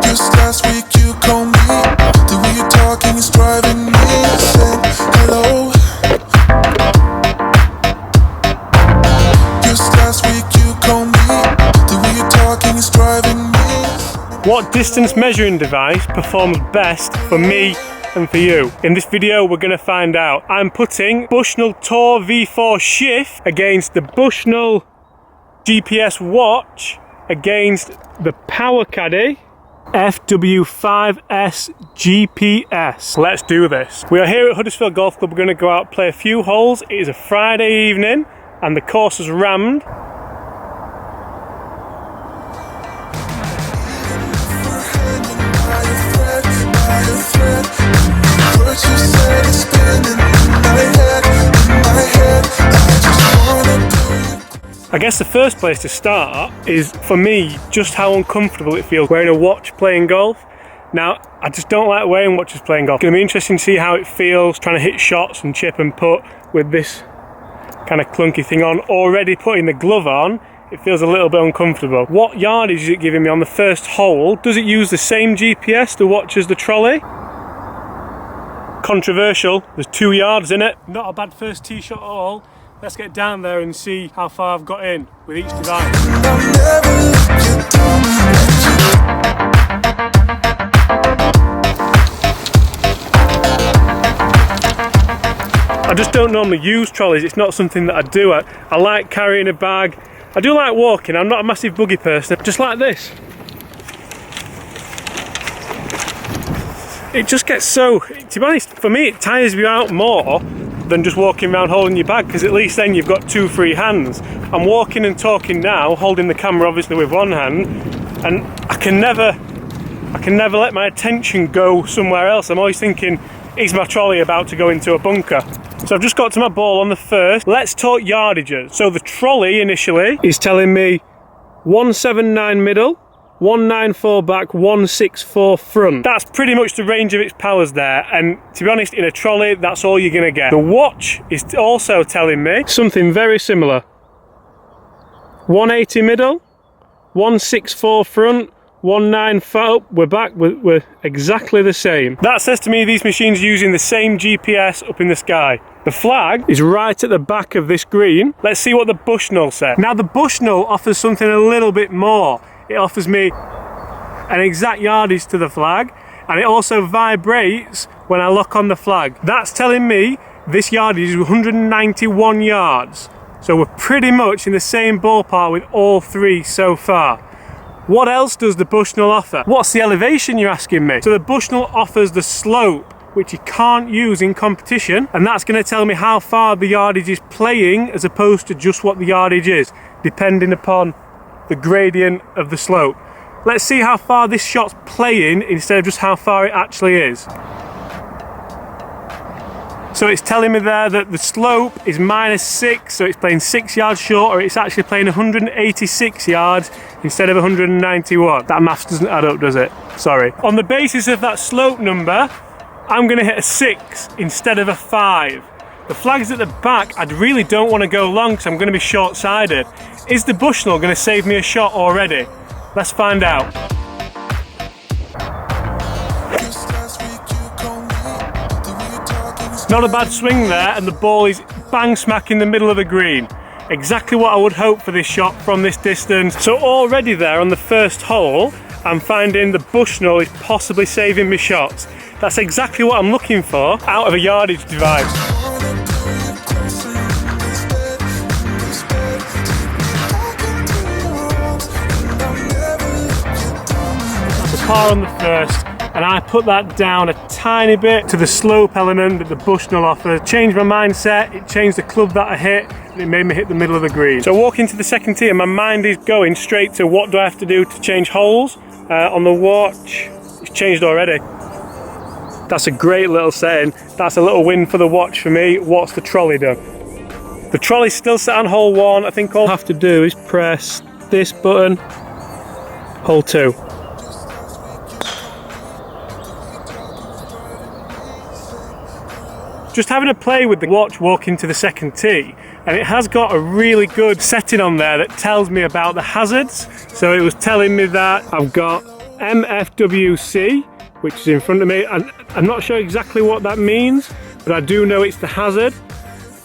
Just last week you called me. The way you're talking is driving me insane. Hello. Just last week you called me. The way you're talking is driving me. What distance measuring device performs best for me and for you? In this video we're going to find out. I'm putting Bushnell Tour V4 Shift against the Bushnell GPS watch against the Powkaddy FW5s GPS. Let's do this. We are here at Huddersfield Golf Club. We're going to go out, play a few holes. It is a Friday evening and the course is rammed. I guess the first place to start is, for me, just how uncomfortable it feels wearing a watch playing golf. Now, I just don't like wearing watches playing golf. It's going to be interesting to see how it feels trying to hit shots and chip and putt with this kind of clunky thing on. Already putting the glove on, it feels a little bit uncomfortable. What yardage is it giving me on the first hole? Does it use the same GPS to watch as the trolley? Controversial. There's 2 yards in it. Not a bad first tee shot at all. Let's get down there and see how far I've got in with each device. I just don't normally use trolleys. It's not something that I do. I like carrying a bag. I do like walking. I'm not a massive buggy person. Just like this. It just gets so, to be honest, for me it tires me out more than just walking around holding your bag, because at least then you've got 2 free hands. I'm walking and talking now, holding the camera obviously with one hand, and I can never let my attention go somewhere else. I'm always thinking, is my trolley about to go into a bunker? So I've just got to my ball on the first. Let's talk yardages. So the trolley initially is telling me 179 middle, 194 back, 164 front. That's pretty much the range of its powers there, and to be honest, in a trolley, that's all you're gonna get. The watch is also telling me something very similar. 180 middle, 164 front, 195, we're back, we're exactly the same. That says to me these machines are using the same GPS up in the sky. The flag is right at the back of this green. Let's see what the Bushnell said. Now the Bushnell offers something a little bit more. It offers me an exact yardage to the flag, and it also vibrates when I lock on the flag. That's telling me this yardage is 191 yards. So we're pretty much in the same ballpark with all 3 so far. What else does the Bushnell offer? What's the elevation, you're asking me? So the Bushnell offers the slope, which you can't use in competition, and that's going to tell me how far the yardage is playing as opposed to just what the yardage is, depending upon the gradient of the slope. Let's see how far this shot's playing instead of just how far it actually is. So it's telling me there that the slope is -6, so it's playing 6 yards short, or it's actually playing 186 yards instead of 191. That maths doesn't add up, does it? Sorry. On the basis of that slope number, I'm going to hit a 6 instead of a 5. The flag's at the back. I really don't want to go long because I'm going to be short-sided. Is the Bushnell going to save me a shot already? Let's find out. Not a bad swing there, and the ball is bang smack in the middle of the green. Exactly what I would hope for this shot from this distance. So already there on the first hole, I'm finding the Bushnell is possibly saving me shots. That's exactly what I'm looking for out of a yardage device. Par on the first, and I put that down a tiny bit to the slope element that the Bushnell offers. Changed my mindset, it changed the club that I hit, and it made me hit the middle of the green. So walking to the second tee, and my mind is going straight to what do I have to do to change holes. On the watch, it's changed already. That's a great little setting. That's a little win for the watch for me. What's the trolley done? The trolley's still set on hole 1. I think all I have to do is press this button, hole 2. Just having a play with the watch walking to the second tee, and it has got a really good setting on there that tells me about the hazards. So it was telling me that I've got MFWC, which is in front of me, and I'm not sure exactly what that means, but I do know it's the hazard,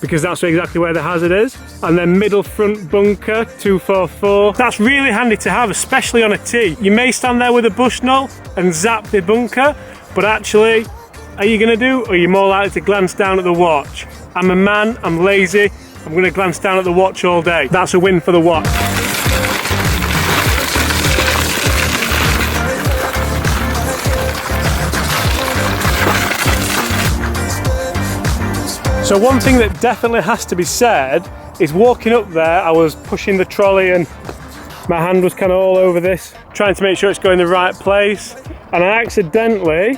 because that's exactly where the hazard is. And then middle front bunker 244. That's really handy to have, especially on a tee. You may stand there with a Bushnell and zap the bunker, but actually, are you going to do, or are you more likely to glance down at the watch? I'm a man, I'm lazy, I'm going to glance down at the watch all day. That's a win for the watch. So one thing that definitely has to be said is walking up there, I was pushing the trolley and my hand was kind of all over this, trying to make sure it's going the right place, and I accidentally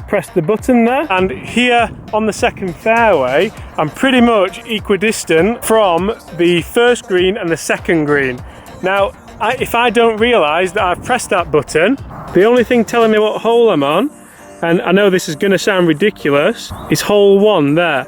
pressed the button there. And here on the second fairway, I'm pretty much equidistant from the first green and the second green. Now, if I don't realise that I've pressed that button, the only thing telling me what hole I'm on, and I know this is going to sound ridiculous, is hole 1 there.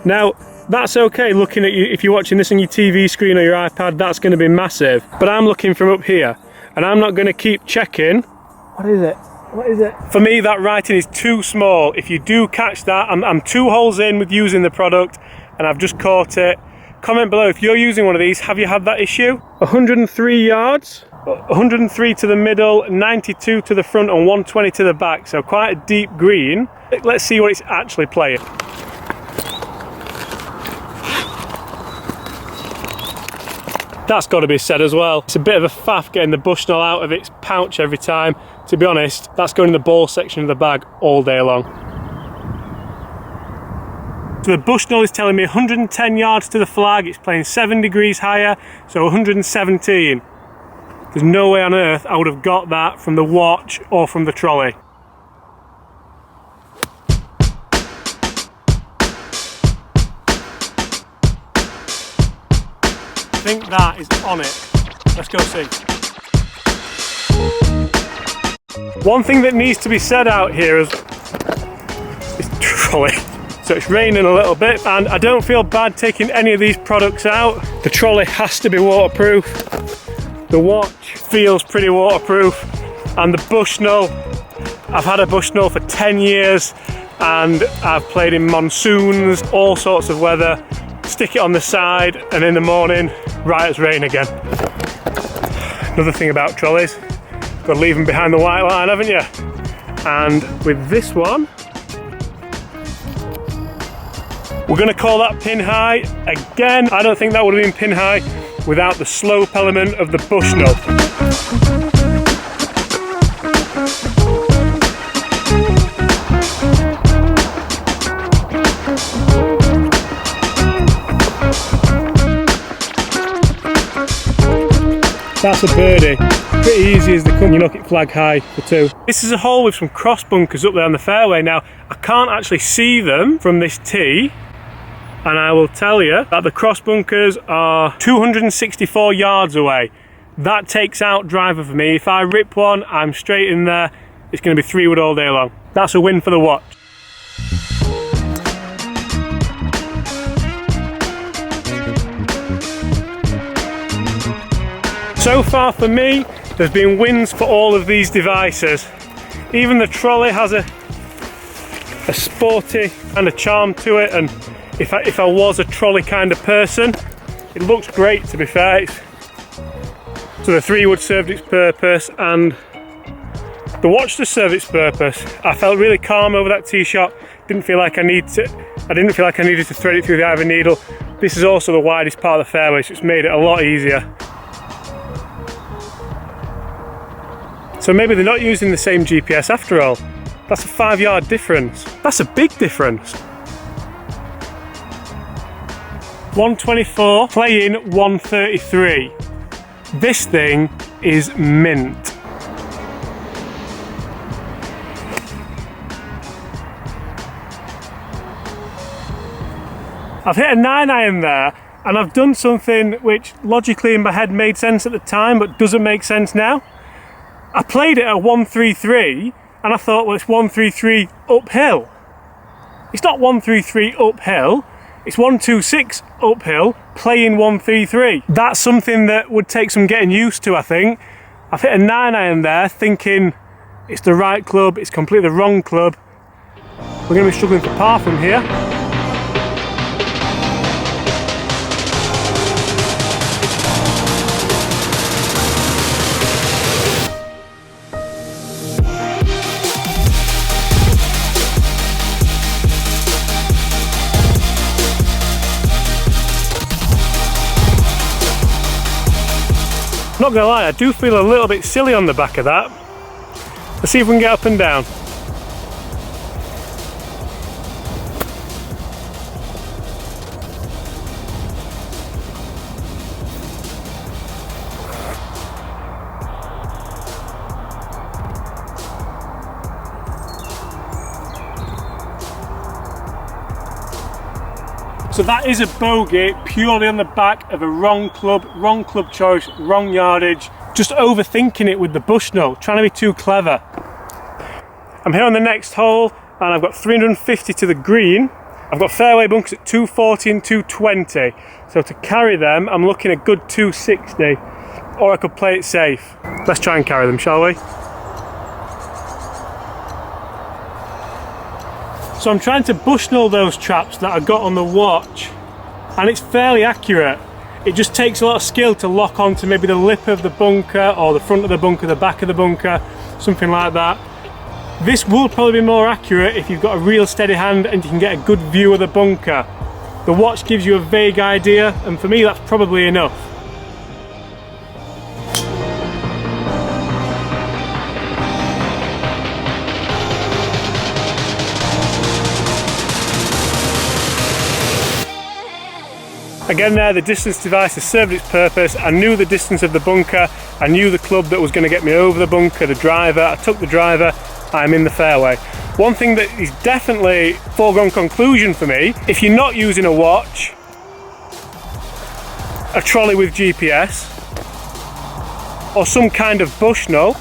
Now, that's okay looking at you, if you're watching this on your TV screen or your iPad, that's going to be massive. But I'm looking from up here, and I'm not going to keep checking. What is it? What is it? For me, that writing is too small. If you do catch that, I'm 2 holes in with using the product, and I've just caught it. Comment below if you're using one of these, have you had that issue? 103 yards. 103 to the middle, 92 to the front and 120 to the back, so quite a deep green. Let's see what it's actually playing. That's got to be said as well. It's a bit of a faff getting the Bushnell out of its pouch every time. To be honest, that's going in the ball section of the bag all day long. So the Bushnell is telling me 110 yards to the flag, it's playing 7 degrees higher, so 117. There's no way on earth I would have got that from the watch or from the trolley. I think that is on it. Let's go see. One thing that needs to be said out here is trolley. So it's raining a little bit, and I don't feel bad taking any of these products out. The trolley has to be waterproof. The watch feels pretty waterproof, and the Bushnell, I've had a Bushnell for 10 years and I've played in monsoons, all sorts of weather. Stick it on the side and in the morning, right as rain again. Another thing about trolleys, got to leave them behind the white line, haven't you? And with this one, we're going to call that pin high. Again, I don't think that would have been pin high without the slope element of the Bushnell. That's a birdie. Pretty easy as they come. You knock it flag high for 2. This is a hole with some cross bunkers up there on the fairway. Now, I can't actually see them from this tee, and I will tell you that the cross bunkers are 264 yards away. That takes out driver for me. If I rip one, I'm straight in there. It's going to be 3-wood all day long. That's a win for the watch. So far for me, there's been wins for all of these devices. Even the trolley has a sporty kind of charm to it, and if I was a trolley kind of person, it looks great, to be fair. So the 3-wood served its purpose, and the watch just served its purpose. I felt really calm over that tee shot. Didn't feel like I didn't feel like I needed to thread it through the eye of a needle. This is also the widest part of the fairway, so it's made it a lot easier. So maybe they're not using the same GPS after all. That's a 5-yard difference. That's a big difference. 124 playing 133. This thing is mint. I've hit a 9-iron there, and I've done something which logically in my head made sense at the time but doesn't make sense now. I played it at 133 and I thought, well, it's 133 uphill. It's not 133 uphill, it's 126 uphill playing 133. That's something that would take some getting used to, I think. I've hit a 9-iron there thinking it's the right club, it's completely the wrong club. We're going to be struggling for par from here. Not gonna lie, I do feel a little bit silly on the back of that. Let's see if we can get up and down. So that is a bogey purely on the back of a wrong club choice, wrong yardage. Just overthinking it with the Bushnell, trying to be too clever. I'm here on the next hole and I've got 350 to the green. I've got fairway bunkers at 240 and 220. So to carry them, I'm looking at good 260, or I could play it safe. Let's try and carry them, shall we? So I'm trying to Bushnell those traps that I got on the watch, and it's fairly accurate. It just takes a lot of skill to lock onto maybe the lip of the bunker or the front of the bunker, the back of the bunker, something like that. This will probably be more accurate if you've got a real steady hand and you can get a good view of the bunker. The watch gives you a vague idea, and for me that's probably enough. Again there, the distance device has served its purpose. I knew the distance of the bunker, I knew the club that was going to get me over the bunker, the driver. I took the driver, I'm in the fairway. One thing that is definitely foregone conclusion for me, if you're not using a watch, a trolley with GPS, or some kind of Bushnell,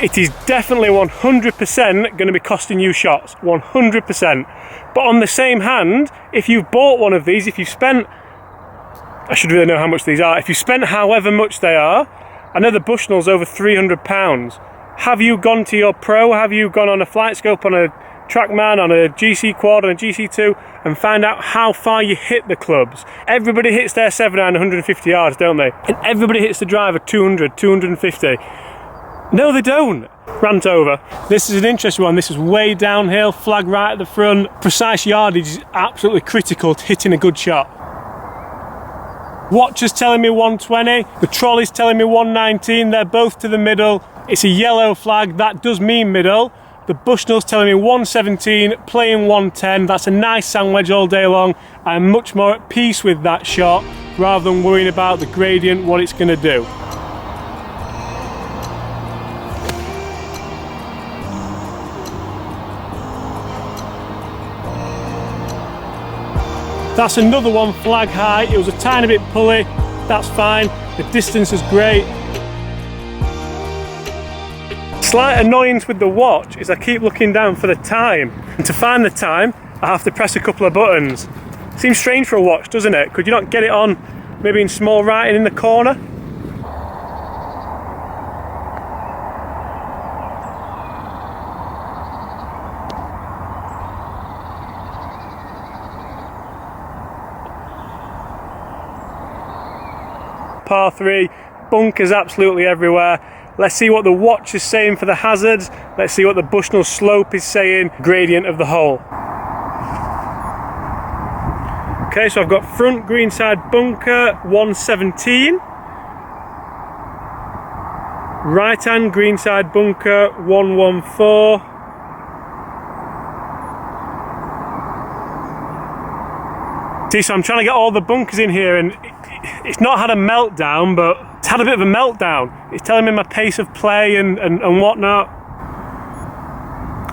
it is definitely 100% going to be costing you shots, 100%. But on the same hand, if you've bought one of these, if you've spent, I should really know how much these are, if you spent however much they are, I know the Bushnell's over £300. Have you gone to your pro? Have you gone on a flight scope, on a TrackMan, on a GC quad, on a GC2, and find out how far you hit the clubs? Everybody hits their 7-iron 150 yards, don't they? And everybody hits the driver 200, 250. No, they don't. Rant over. This is an interesting one. This is way downhill, flag right at the front. Precise yardage is absolutely critical to hitting a good shot. Watch is telling me 120, the trolley's telling me 119, they're both to the middle. It's a yellow flag, that does mean middle. The Bushnell's telling me 117, playing 110. That's a nice sand wedge all day long. I'm much more at peace with that shot rather than worrying about the gradient, what it's going to do. That's another one flag high. It was a tiny bit pulley, that's fine. The distance is great. Slight annoyance with the watch is I keep looking down for the time. And to find the time, I have to press a couple of buttons. Seems strange for a watch, doesn't it? Could you not get it on maybe in small writing in the corner? Par 3, bunkers absolutely everywhere. Let's see what the watch is saying for the hazards. Let's see what the Bushnell slope is saying, gradient of the hole. Okay, so I've got front greenside bunker 117. Right hand greenside bunker 114. See, so I'm trying to get all the bunkers in here, and it's not had a meltdown, but it's had a bit of a meltdown. It's telling me my pace of play and whatnot.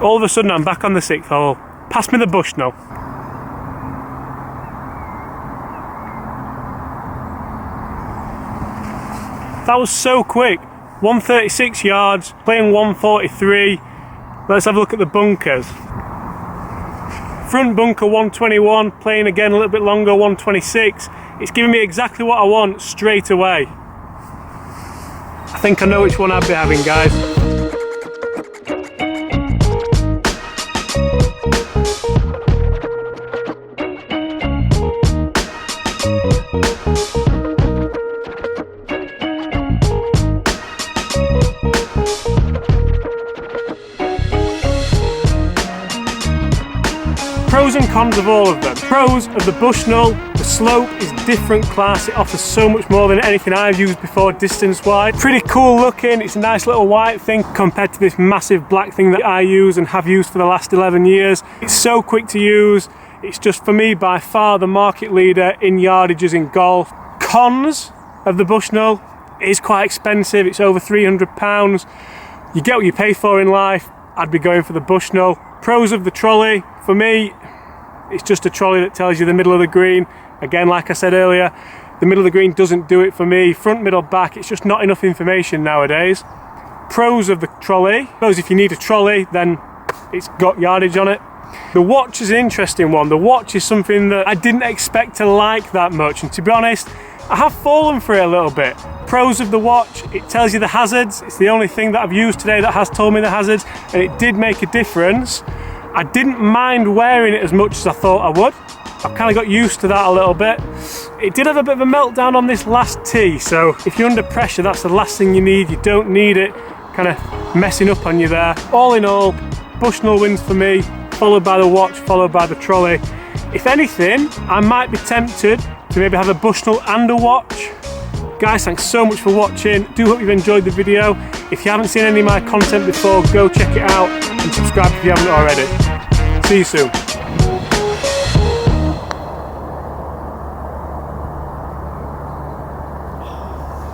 All of a sudden I'm back on the 6th hole. Pass me the Bushnell. That was so quick. 136 yards, playing 143. Let's have a look at the bunkers. Front bunker 121, playing again a little bit longer, 126. It's giving me exactly what I want straight away. I think I know which one I'd be having, guys. Pros and cons of all of them. Pros of the Bushnell, the slope is different class. It offers so much more than anything I've used before distance-wise. Pretty cool looking. It's a nice little white thing compared to this massive black thing that I use and have used for the last 11 years. It's so quick to use. It's just, for me, by far the market leader in yardages in golf. Cons of the Bushnell, it is quite expensive. It's over £300. You get what you pay for in life. I'd be going for the Bushnell. Pros of the trolley, for me, it's just a trolley that tells you the middle of the green. Again, like I said earlier, the middle of the green doesn't do it for me. Front, middle, back, it's just not enough information nowadays. Pros of the trolley, I suppose if you need a trolley, then it's got yardage on it. The watch is an interesting one. The watch is something that I didn't expect to like that much, and to be honest, I have fallen for it a little bit. Pros of the watch, it tells you the hazards. It's the only thing that I've used today that has told me the hazards, and it did make a difference. I didn't mind wearing it as much as I thought I would. I've kind of got used to that a little bit. It did have a bit of a meltdown on this last tee, so if you're under pressure, that's the last thing you need. You don't need it kind of messing up on you there. All in all, Bushnell wins for me, followed by the watch, followed by the trolley. If anything, I might be tempted to maybe have a Bushnell and a watch. Guys, thanks so much for watching. Do hope you've enjoyed the video. If you haven't seen any of my content before, go check it out and subscribe if you haven't already. See you soon.